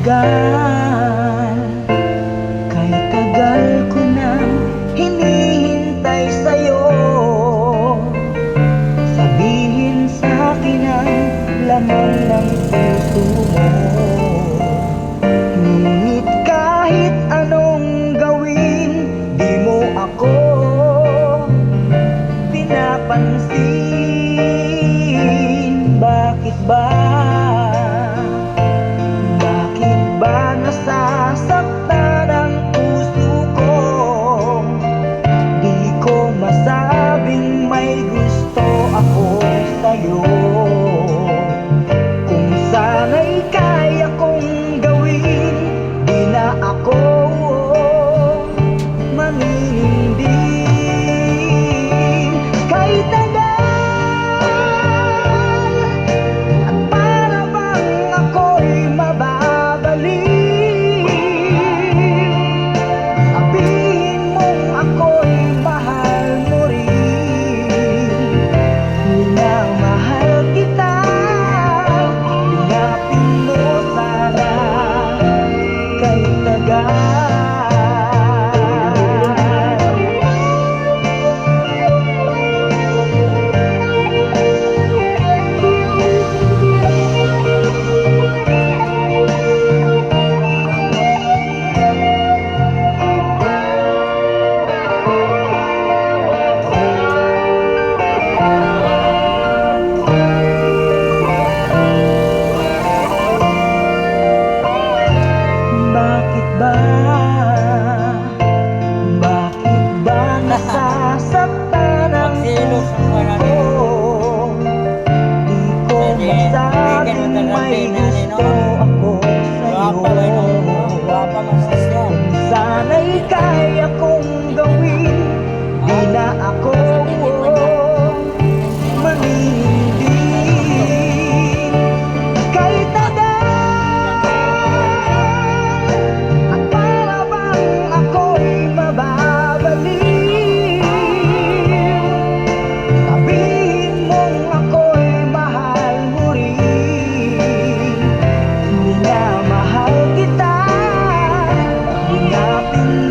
tagal, kay tagal ko nang hinihintay sa'yo. Sabihin sa'kin ang laman ng puso mo. Ngunit kahit anong gawin, di mo ako pinapansin. Bakit ba? Bakit ba nasasaktan ang puso ko? Di ko masabing may gusto ako sa'yo. Kung sana'y kaya kong gawin, di na ako manininding. Kay tagal, at para bang ako'y mababaliw. Sabihin mong ako'y mahal mo rin. Minamahal kita, ingapin mo sana. Kay tagal, bakit ba? Bakit ba nasasaktan ang puso? Di ko masabing may gusto ako sa'yo. Kung sana'y kaya kong gawin, di na ako manininding. Kay tagal, at para bang ako'y mababaliw. Sabihin mong ako'y mahal mo rin. Minamahal kita, ingapin